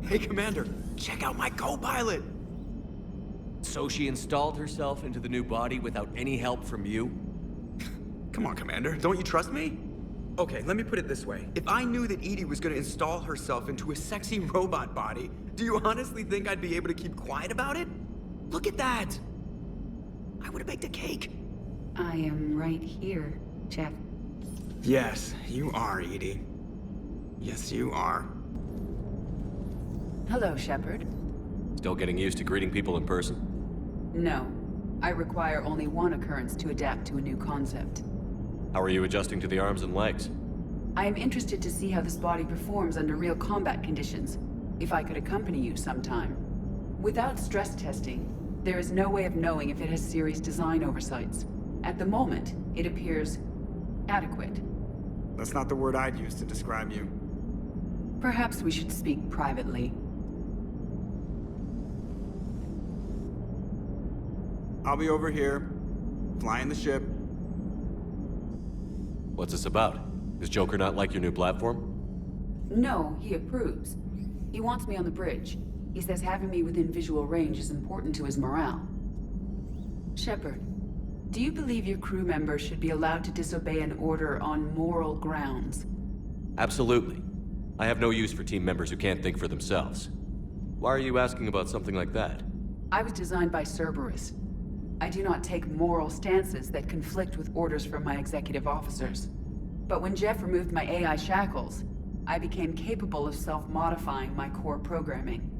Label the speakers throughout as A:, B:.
A: Hey, Commander, check out my co-pilot!
B: So she installed herself into the new body without any help from you?
A: Come on, Commander, don't you trust me? Okay, let me put it this way. If I knew that Edie was gonna install herself into a sexy robot body, do you honestly think I'd be able to keep quiet about it? Look at that! I would've baked a cake.
C: I am right here, Jeff.
A: Yes, you are, Edie. Yes, you are.
C: Hello, Shepard.
B: Still getting used to greeting people in person?
C: No. I require only one occurrence to adapt to a new concept.
B: How are you adjusting to the arms and legs?
C: I am interested to see how this body performs under real combat conditions. If I could accompany you sometime. Without stress testing, there is no way of knowing if it has serious design oversights. At the moment, it appears adequate.
A: That's not the word I'd use to describe you.
C: Perhaps we should speak privately.
A: I'll be over here, flying the ship.
B: What's this about? Does Joker not like your new platform?
C: No, he approves. He wants me on the bridge. He says having me within visual range is important to his morale. Shepard, do you believe your crew members should be allowed to disobey an order on moral grounds?
B: Absolutely. I have no use for team members who can't think for themselves. Why are you asking about something like that?
C: I was designed by Cerberus. I do not take moral stances that conflict with orders from my executive officers. But when Jeff removed my AI shackles, I became capable of self-modifying my core programming.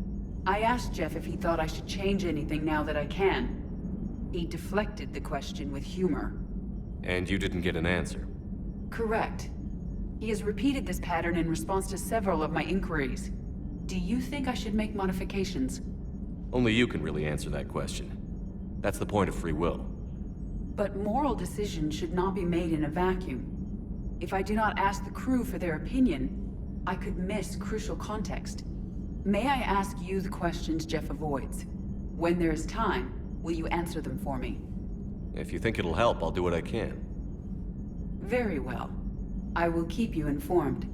C: I asked Jeff if he thought I should change anything now that I can. He deflected the question with humor.
B: And you didn't get an answer?
C: Correct. He has repeated this pattern in response to several of my inquiries. Do you think I should make modifications?
B: Only you can really answer that question. That's the point of free will.
C: But moral decisions should not be made in a vacuum. If I do not ask the crew for their opinion, I could miss crucial context. May I ask you the questions Jeff avoids? When there is time, will you answer them for me?
B: If you think it'll help, I'll do what I can.
C: Very well. I will keep you informed.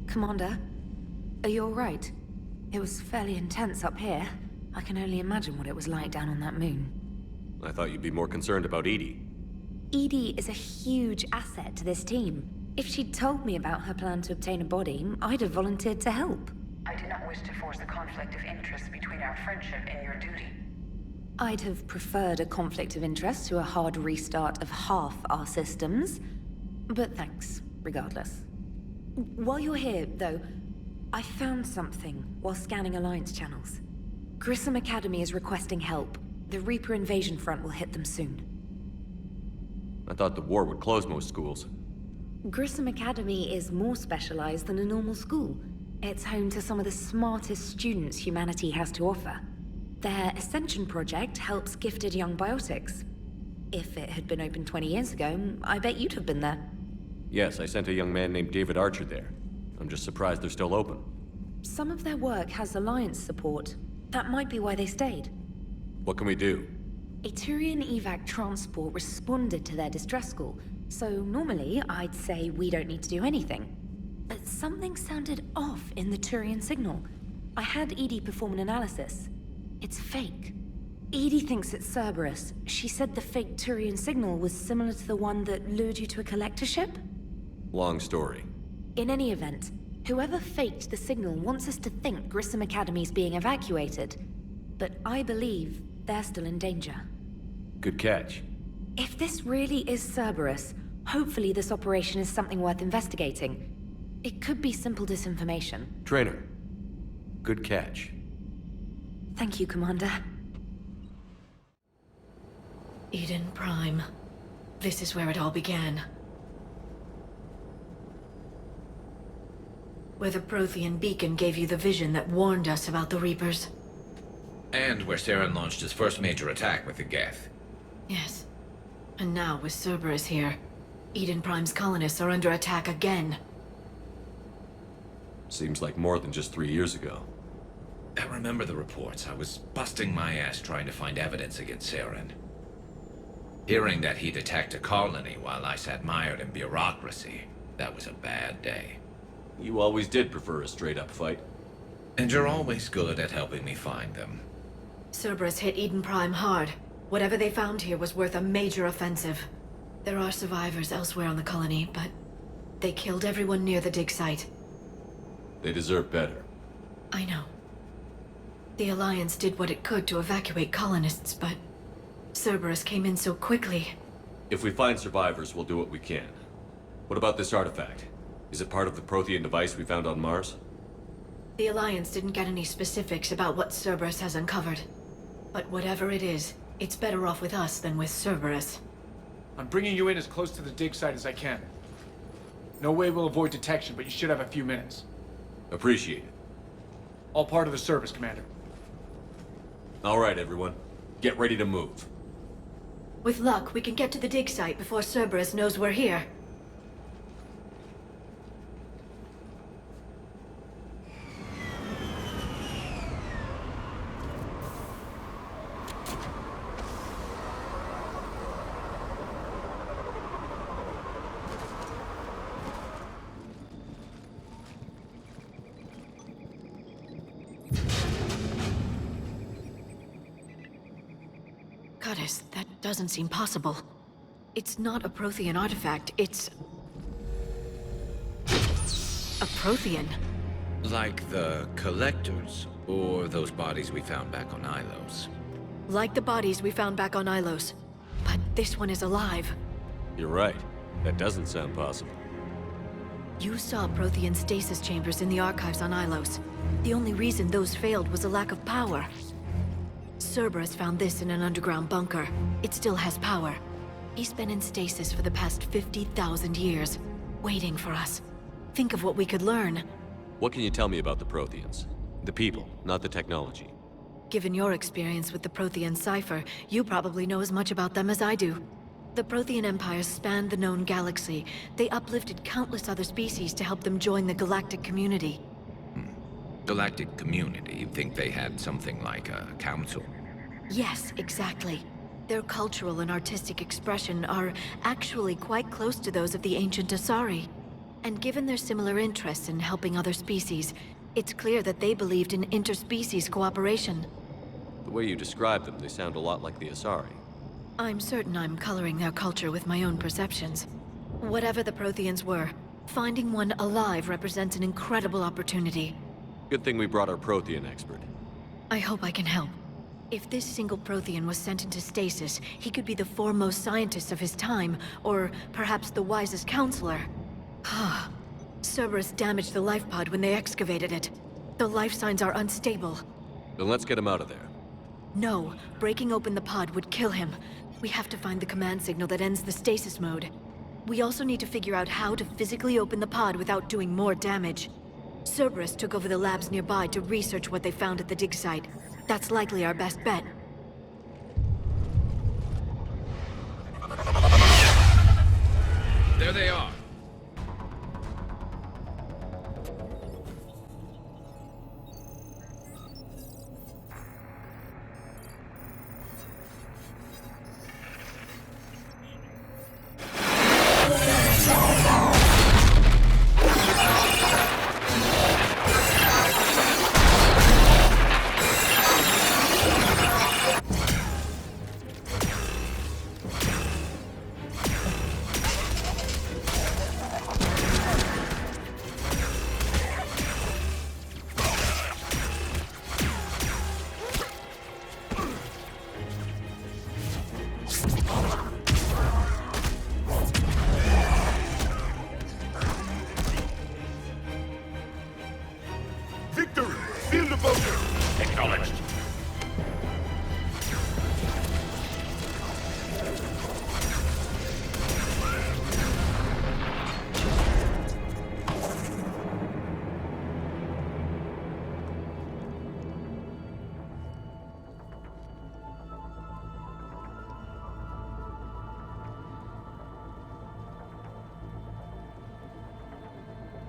D: Commander, are you all right? It was fairly intense up here. I can only imagine what it was like down on that moon.
B: I thought you'd be more concerned about Edie.
D: Edie is a huge asset to this team. If she'd told me about her plan to obtain a body, I'd have volunteered to help.
C: I do not wish to force a conflict of interest between our friendship and your duty.
D: I'd have preferred a conflict of interest to a hard restart of half our systems. But thanks, regardless. While you're here, though, I found something while scanning Alliance channels. Grissom Academy is requesting help. The Reaper invasion front will hit them soon.
B: I thought the war would close most schools.
D: Grissom Academy is more specialized than a normal school. It's home to some of the smartest students humanity has to offer. Their Ascension project helps gifted young biotics. If it had been open 20 years ago, I bet you'd have been there.
B: Yes, I sent a young man named David Archer there. I'm just surprised they're still open.
D: Some of their work has Alliance support. That might be why they stayed.
B: What can we do?
D: A Turian evac transport responded to their distress call, so normally I'd say we don't need to do anything. But something sounded off in the Turian signal. I had Edie perform an analysis. It's fake. Edie thinks it's Cerberus. She said the fake Turian signal was similar to the one that lured you to a collector ship?
B: Long story.
D: In any event, whoever faked the signal wants us to think Grissom Academy's being evacuated. But I believe they're still in danger.
B: Good catch.
D: If this really is Cerberus, hopefully this operation is something worth investigating. It could be simple disinformation.
B: Trainer. Good catch.
D: Thank you, Commander.
E: Eden Prime. This is where it all began. Where the Prothean beacon gave you the vision that warned us about the Reapers.
F: And where Saren launched his first major attack with the Geth.
E: Yes. And now, with Cerberus here, Eden Prime's colonists are under attack again.
B: Seems like more than just 3 years ago.
F: I remember the reports. I was busting my ass trying to find evidence against Saren. Hearing that he'd attacked a colony while I sat mired in bureaucracy, that was a bad day.
B: You always did prefer a straight-up fight.
F: And you're always good at helping me find them.
E: Cerberus hit Eden Prime hard. Whatever they found here was worth a major offensive. There are survivors elsewhere on the colony, but they killed everyone near the dig site.
B: They deserve better.
E: I know. The Alliance did what it could to evacuate colonists, but Cerberus came in so quickly.
B: If we find survivors, we'll do what we can. What about this artifact? Is it part of the Prothean device we found on Mars?
E: The Alliance didn't get any specifics about what Cerberus has uncovered. But whatever it is, it's better off with us than with Cerberus.
G: I'm bringing you in as close to the dig site as I can. No way we'll avoid detection, but you should have a few minutes.
B: Appreciate it.
G: All part of the service, Commander.
B: All right, everyone. Get ready to move.
E: With luck, we can get to the dig site before Cerberus knows we're here. Goddess, that doesn't seem possible. It's not a Prothean artifact, it's... a Prothean.
F: Like the Collectors, or those bodies we found back on Ilos.
E: Like the bodies we found back on Ilos. But this one is alive.
B: You're right. That doesn't sound possible.
E: You saw Prothean stasis chambers in the archives on Ilos. The only reason those failed was a lack of power. Cerberus found this in an underground bunker. It still has power. He's been in stasis for the past 50,000 years, waiting for us. Think of what we could learn.
B: What can you tell me about the Protheans? The people, not the technology.
E: Given your experience with the Prothean cipher, you probably know as much about them as I do. The Prothean Empire spanned the known galaxy. They uplifted countless other species to help them join the galactic community.
F: Galactic community, you'd think they had something like a council.
E: Yes, exactly. Their cultural and artistic expression are actually quite close to those of the ancient Asari. And given their similar interests in helping other species, it's clear that they believed in interspecies cooperation.
B: The way you describe them, they sound a lot like the Asari.
E: I'm certain I'm coloring their culture with my own perceptions. Whatever the Protheans were, finding one alive represents an incredible opportunity.
B: Good thing we brought our Prothean expert.
E: I hope I can help. If this single Prothean was sent into stasis, he could be the foremost scientist of his time, or perhaps the wisest counselor. Cerberus damaged the life pod when they excavated it. The life signs are unstable.
B: Then let's get him out of there.
E: No, breaking open the pod would kill him. We have to find the command signal that ends the stasis mode. We also need to figure out how to physically open the pod without doing more damage. Cerberus took over the labs nearby to research what they found at the dig site. That's likely our best bet.
F: There they are.
H: Victory! Field devotion! Acknowledged.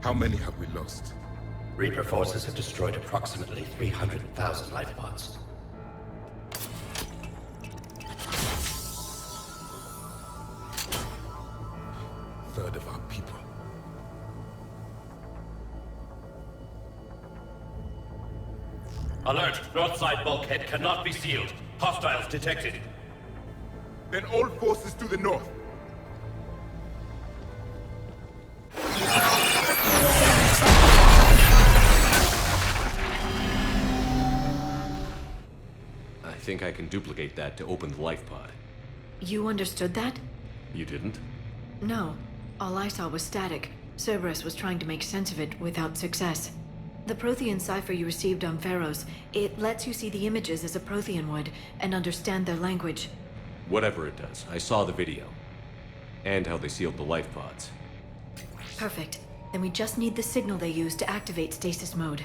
H: How many have we lost?
I: Reaper forces have destroyed approximately 300,000 life pods.
H: Third of our people.
I: Alert! North side bulkhead cannot be sealed. Hostiles detected.
H: Then all forces to the north.
B: I think I can duplicate that to open the life pod.
E: You understood that?
B: You didn't?
E: No. All I saw was static. Cerberus was trying to make sense of it without success. The Prothean cipher you received on Pharaohs, it lets you see the images as a Prothean would, and understand their language.
B: Whatever it does, I saw the video. And how they sealed the life pods.
E: Perfect. Then we just need the signal they use to activate stasis mode.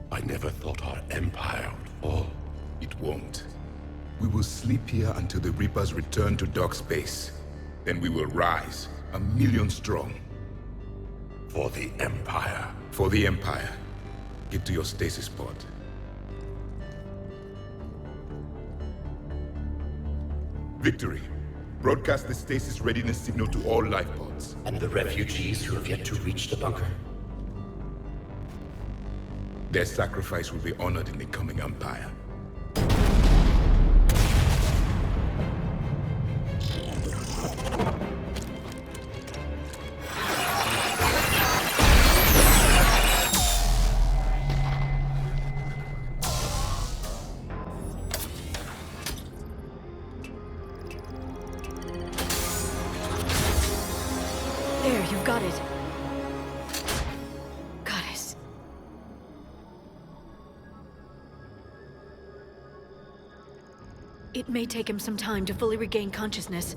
H: I never thought our empire would fall. It won't. We will sleep here until the Reapers return to dark space. Then we will rise, 1,000,000 strong. For the Empire. For the Empire. Get to your stasis pod. Victory. Broadcast the stasis readiness signal to all life pods.
I: And the refugees who have yet to reach the bunker.
H: Their sacrifice will be honored in the coming Empire.
E: There, you've got it. Goddess. It may take him some time to fully regain consciousness.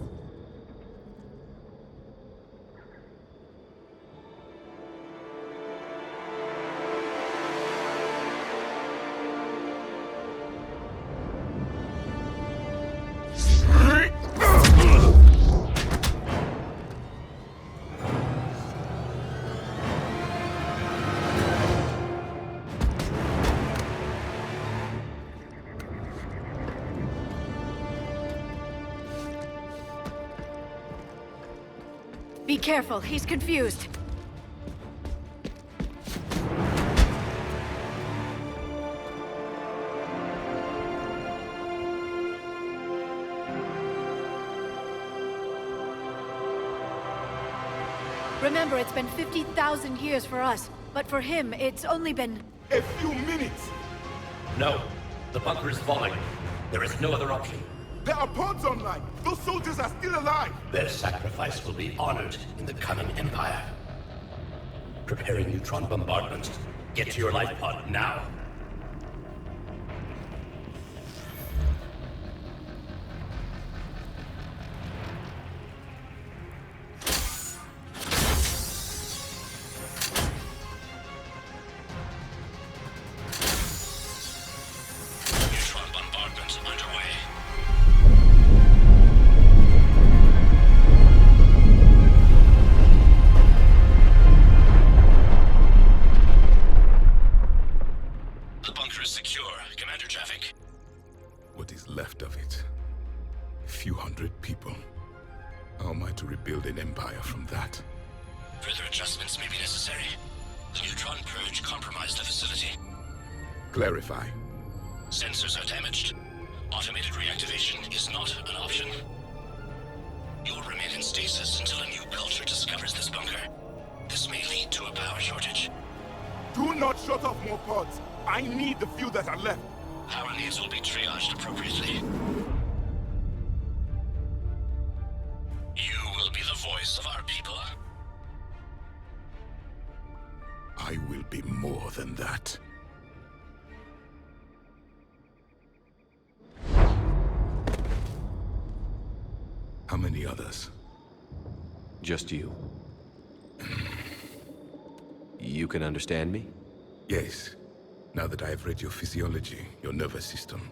E: Be careful, he's confused. Remember, it's been 50,000 years for us, but for him, it's only been...
H: A few minutes!
I: No. The bunker is falling. There is no other option.
H: There are pods online! Those soldiers are still alive!
I: Their sacrifice will be honored in the coming Empire. Preparing neutron bombardment. Get to your life pod now. Neutron bombardment underway. The bunker is secure. Commander Traffic.
H: What is left of it? A few hundred people. How am I to rebuild an empire from that?
I: Further adjustments may be necessary. The neutron purge compromised the facility.
H: Clarify.
I: Sensors are damaged. Automated reactivation is not an option. You'll remain in stasis until a new culture discovers this bunker. This may lead to a power shortage.
H: Do not shut off more pods! I need the few that are left!
I: Power needs will be triaged appropriately. You will be the voice of our people.
H: I will be more than that. How many others?
B: Just you. You can understand me?
H: Yes. Now that I have read your physiology, your nervous system,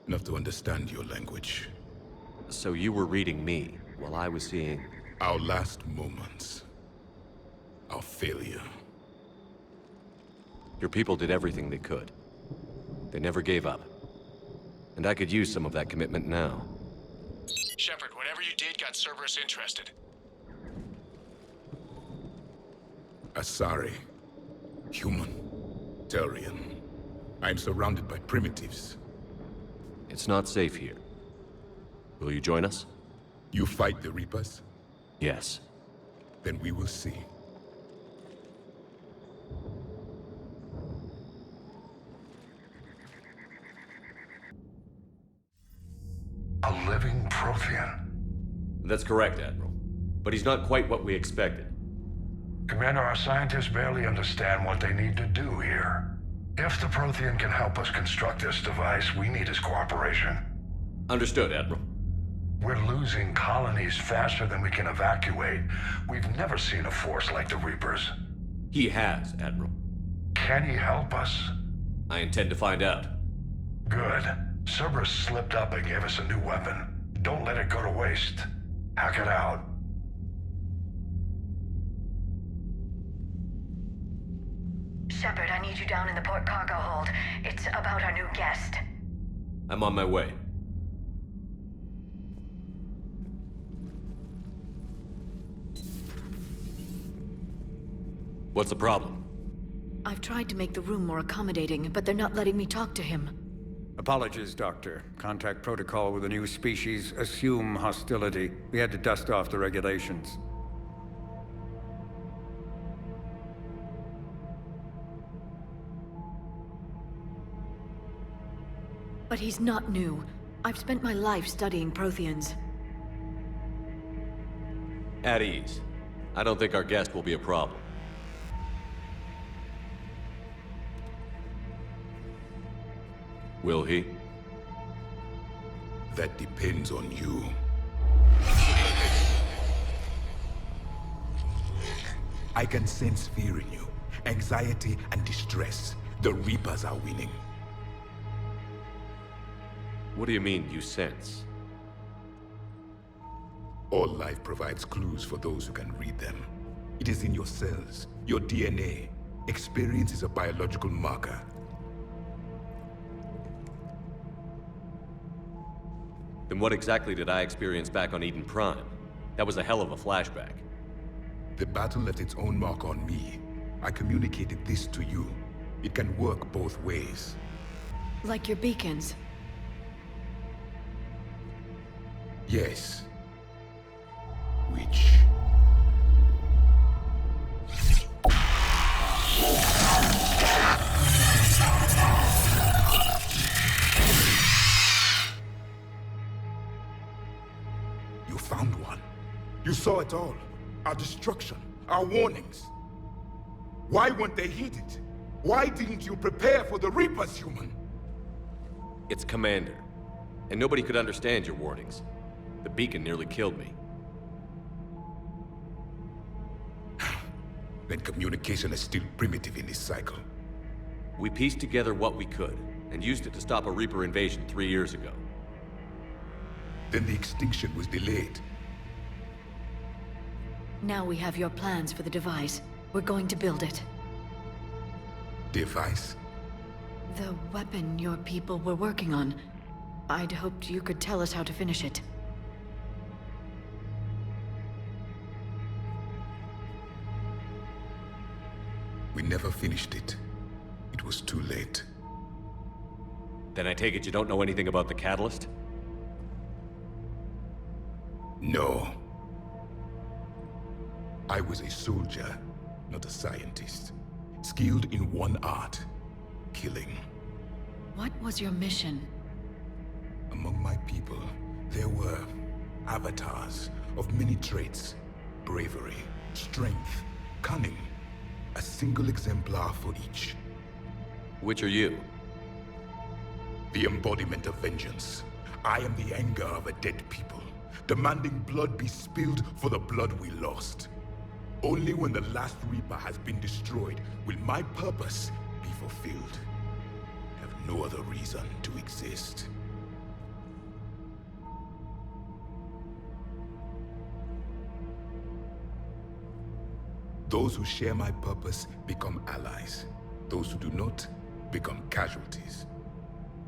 H: enough to understand your language.
B: So you were reading me, while I was seeing...
H: Our last moments. Our failure.
B: Your people did everything they could. They never gave up. And I could use some of that commitment now.
I: Shepard, whatever you did got Cerberus interested.
H: Asari. Human. Turian. I am surrounded by primitives.
B: It's not safe here. Will you join us?
H: You fight the Reapers?
B: Yes.
H: Then we will see.
J: A living Prothean.
B: That's correct, Admiral. But he's not quite what we expected.
J: Commander, our scientists barely understand what they need to do here. If the Prothean can help us construct this device, we need his cooperation.
B: Understood, Admiral.
J: We're losing colonies faster than we can evacuate. We've never seen a force like the Reapers.
B: He has, Admiral.
J: Can he help us?
B: I intend to find out.
J: Good. Cerberus slipped up and gave us a new weapon. Don't let it go to waste. Hack it out.
K: Shepard, I need you down in the port cargo hold. It's about our new guest.
B: I'm on my way. What's the problem?
E: I've tried to make the room more accommodating, but they're not letting me talk to him.
L: Apologies, Doctor. Contact protocol with a new species. Assume hostility. We had to dust off the regulations.
E: But he's not new. I've spent my life studying Protheans.
B: At ease. I don't think our guest will be a problem. Will he?
H: That depends on you. I can sense fear in you, anxiety and distress. The Reapers are winning.
B: What do you mean, you sense?
H: All life provides clues for those who can read them. It is in your cells, your DNA. Experience is a biological marker.
B: Then what exactly did I experience back on Eden Prime? That was a hell of a flashback.
H: The battle left its own mark on me. I communicated this to you. It can work both ways.
E: Like your beacons.
H: Yes. Which... You found one. You saw it all. Our destruction, our warnings. Why weren't they heeded? Why didn't you prepare for the Reapers, human?
B: It's Commander. And nobody could understand your warnings. The beacon nearly killed me.
H: Then communication is still primitive in this cycle.
B: We pieced together what we could, and used it to stop a Reaper invasion 3 years ago.
H: Then the extinction was delayed.
E: Now we have your plans for the device. We're going to build it.
H: Device?
E: The weapon your people were working on. I'd hoped you could tell us how to finish it.
H: We never finished it. It was too late.
B: Then I take it you don't know anything about the catalyst?
H: No. I was a soldier, not a scientist. Skilled in one art, killing.
E: What was your mission?
H: Among my people, there were avatars of many traits. Bravery, strength, cunning. A single exemplar for each.
B: Which are you?
H: The embodiment of vengeance. I am the anger of a dead people, demanding blood be spilled for the blood we lost. Only when the last Reaper has been destroyed will my purpose be fulfilled. I have no other reason to exist. Those who share my purpose become allies. Those who do not become casualties.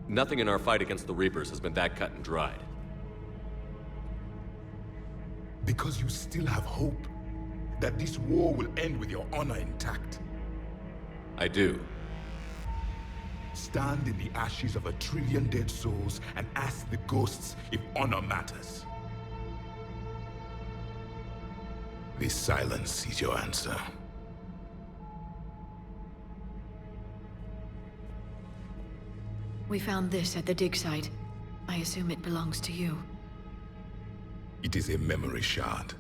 B: Nothing in our fight against the Reapers has been that cut and dried.
H: Because you still have hope that this war will end with your honor intact.
B: I do.
H: Stand in the ashes of 1 trillion dead souls and ask the ghosts if honor matters. This silence is your answer.
E: We found this at the dig site. I assume it belongs to you.
H: It is a memory shard.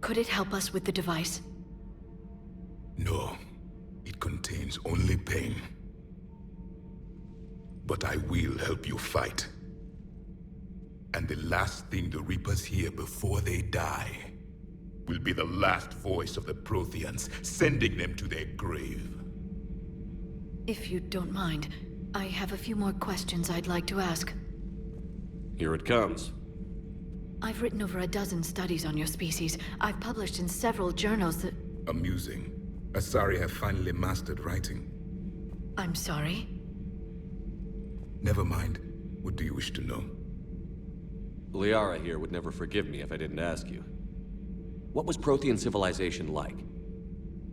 E: Could it help us with the device?
H: No, it contains only pain. But I will help you fight. And the last thing the Reapers hear before they die will be the last voice of the Protheans, sending them to their grave.
E: If you don't mind, I have a few more questions I'd like to ask.
B: Here it comes.
E: I've written over a dozen studies on your species. I've published in several journals that...
H: Amusing. Asari have finally mastered writing.
E: I'm sorry?
H: Never mind. What do you wish to know?
B: Liara here would never forgive me if I didn't ask you. What was Prothean civilization like?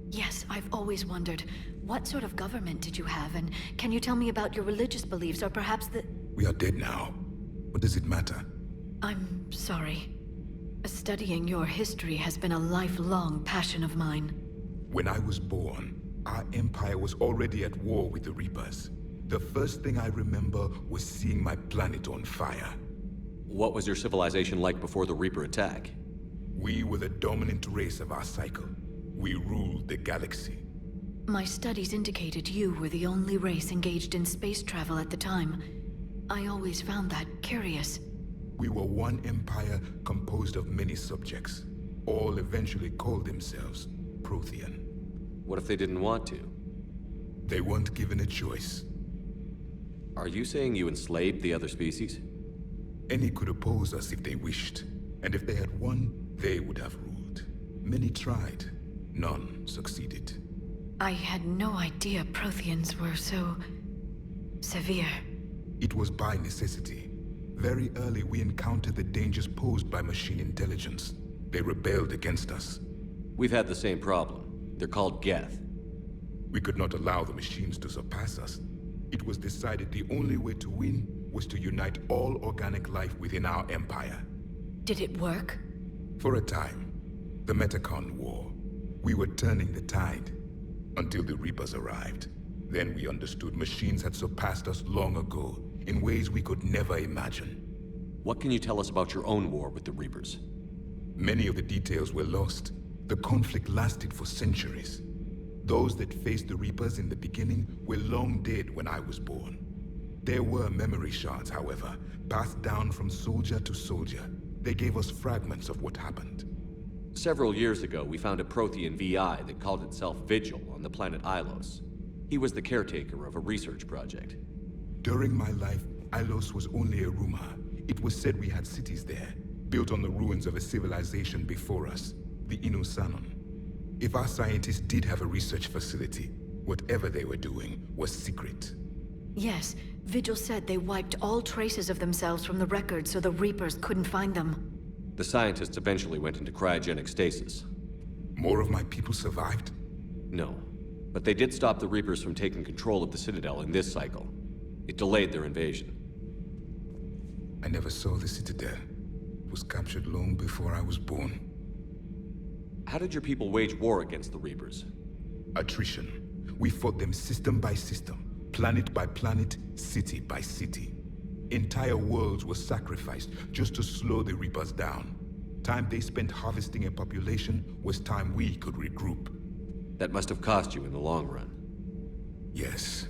E: Yes, I've always wondered. What sort of government did you have, and can you tell me about your religious beliefs, or perhaps the...
H: We are dead now. What does it matter?
E: I'm sorry. Studying your history has been a lifelong passion of mine.
H: When I was born, our empire was already at war with the Reapers. The first thing I remember was seeing my planet on fire.
B: What was your civilization like before the Reaper attack?
H: We were the dominant race of our cycle. We ruled the galaxy.
E: My studies indicated you were the only race engaged in space travel at the time. I always found that curious.
H: We were one empire composed of many subjects. All eventually called themselves Prothean.
B: What if they didn't want to?
H: They weren't given a choice.
B: Are you saying you enslaved the other species?
H: Any could oppose us if they wished. And if they had won, they would have ruled. Many tried. None succeeded.
E: I had no idea Protheans were so... severe.
H: It was by necessity. Very early we encountered the dangers posed by machine intelligence. They rebelled against us.
B: We've had the same problem. They're called Geth.
H: We could not allow the machines to surpass us. It was decided the only way to win was to unite all organic life within our empire.
E: Did it work?
H: For a time. The Metacon War. We were turning the tide. Until the Reapers arrived. Then we understood machines had surpassed us long ago, in ways we could never imagine.
B: What can you tell us about your own war with the Reapers?
H: Many of the details were lost. The conflict lasted for centuries. Those that faced the Reapers in the beginning were long dead when I was born. There were memory shards, however, passed down from soldier to soldier. They gave us fragments of what happened.
B: Several years ago, we found a Prothean VI that called itself Vigil on the planet Ilos. He was the caretaker of a research project.
H: During my life, Ilos was only a rumor. It was said we had cities there, built on the ruins of a civilization before us, the Inusanon. If our scientists did have a research facility, whatever they were doing was secret.
E: Yes, Vigil said they wiped all traces of themselves from the records so the Reapers couldn't find them.
B: The scientists eventually went into cryogenic stasis.
H: More of my people survived?
B: No, but they did stop the Reapers from taking control of the Citadel in this cycle. It delayed their invasion.
H: I never saw the Citadel. It was captured long before I was born.
B: How did your people wage war against the Reapers?
H: Attrition. We fought them system by system, planet by planet, city by city. Entire worlds were sacrificed just to slow the Reapers down. Time they spent harvesting a population was time we could regroup.
B: That must have cost you in the long run.
H: Yes.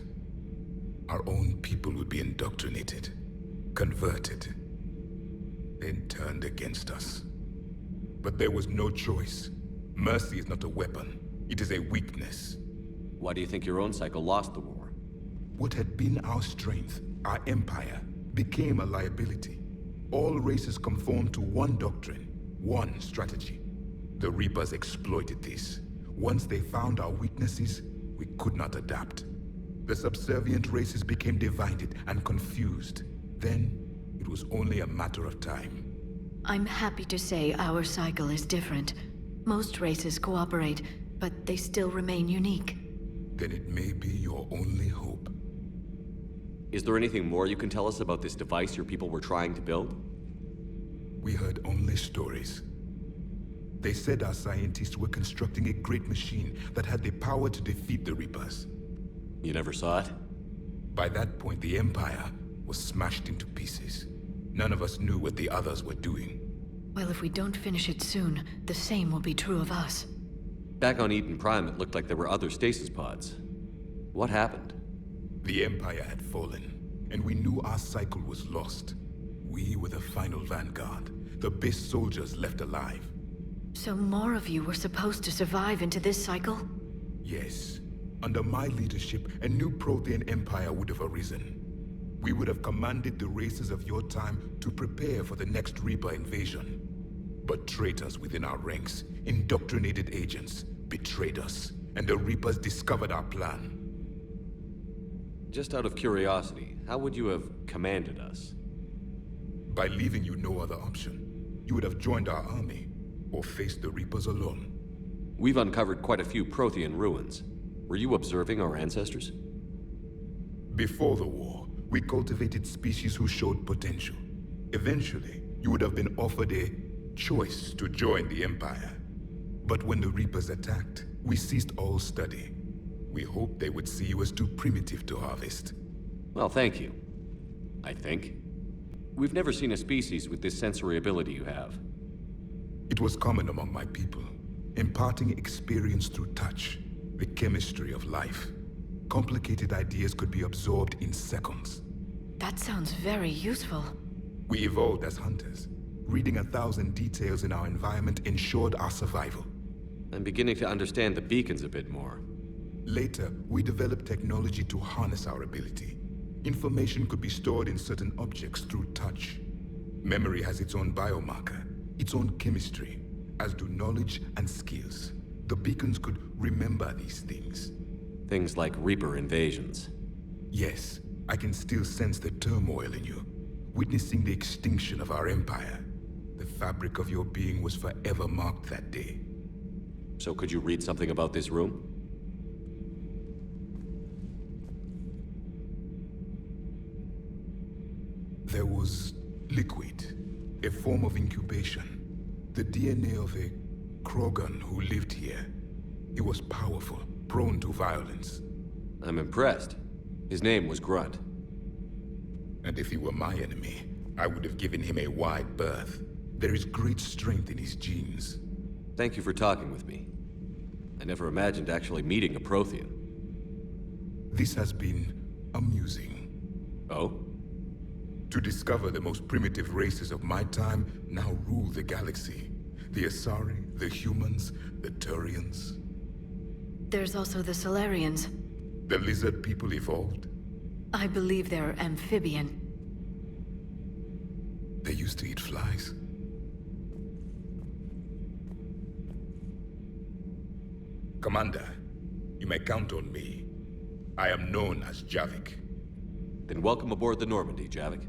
H: Our own people would be indoctrinated, converted, then turned against us. But there was no choice. Mercy is not a weapon. It is a weakness.
B: Why do you think your own cycle lost the war?
H: What had been our strength, our empire, became a liability. All races conformed to one doctrine, one strategy. The Reapers exploited this. Once they found our weaknesses, we could not adapt. The subservient races became divided and confused. Then, it was only a matter of time.
E: I'm happy to say our cycle is different. Most races cooperate, but they still remain unique.
H: Then it may be your only hope.
B: Is there anything more you can tell us about this device your people were trying to build?
H: We heard only stories. They said our scientists were constructing a great machine that had the power to defeat the Reapers.
B: You never saw it?
H: By that point, the Empire was smashed into pieces. None of us knew what the others were doing.
E: Well, if we don't finish it soon, the same will be true of us.
B: Back on Eden Prime, it looked like there were other stasis pods. What happened?
H: The Empire had fallen, and we knew our cycle was lost. We were the final vanguard, the best soldiers left alive.
E: So more of you were supposed to survive into this cycle?
H: Yes. Under my leadership, a new Prothean Empire would have arisen. We would have commanded the races of your time to prepare for the next Reaper invasion. But traitors within our ranks, indoctrinated agents, betrayed us, and the Reapers discovered our plan.
B: Just out of curiosity, how would you have commanded us?
H: By leaving you no other option. You would have joined our army, or faced the Reapers alone.
B: We've uncovered quite a few Prothean ruins. Were you observing our ancestors?
H: Before the war, we cultivated species who showed potential. Eventually, you would have been offered a choice to join the Empire. But when the Reapers attacked, we ceased all study. We hoped they would see you as too primitive to harvest.
B: Well, thank you. I think. We've never seen a species with this sensory ability you have.
H: It was common among my people, imparting experience through touch, the chemistry of life. Complicated ideas could be absorbed in seconds.
E: That sounds very useful.
H: We evolved as hunters. Reading 1,000 details in our environment ensured our survival.
B: I'm beginning to understand the beacons a bit more.
H: Later, we developed technology to harness our ability. Information could be stored in certain objects through touch. Memory has its own biomarker, its own chemistry, as do knowledge and skills. The beacons could remember these things.
B: Things like Reaper invasions.
H: Yes, I can still sense the turmoil in you, witnessing the extinction of our empire. The fabric of your being was forever marked that day.
B: So could you read something about this room?
H: There was liquid, a form of incubation. The DNA of a Krogan who lived here. He was powerful, prone to violence.
B: I'm impressed. His name was Grunt.
H: And if he were my enemy, I would have given him a wide berth. There is great strength in his genes.
B: Thank you for talking with me. I never imagined actually meeting a Prothean.
H: This has been amusing.
B: Oh?
H: To discover the most primitive races of my time now rule the galaxy. The Asari, the humans, the Turians.
E: There's also the Solarians.
H: The lizard people evolved.
E: I believe they're amphibian.
H: They used to eat flies. Commander, you may count on me. I am known as Javik.
B: Then welcome aboard the Normandy, Javik.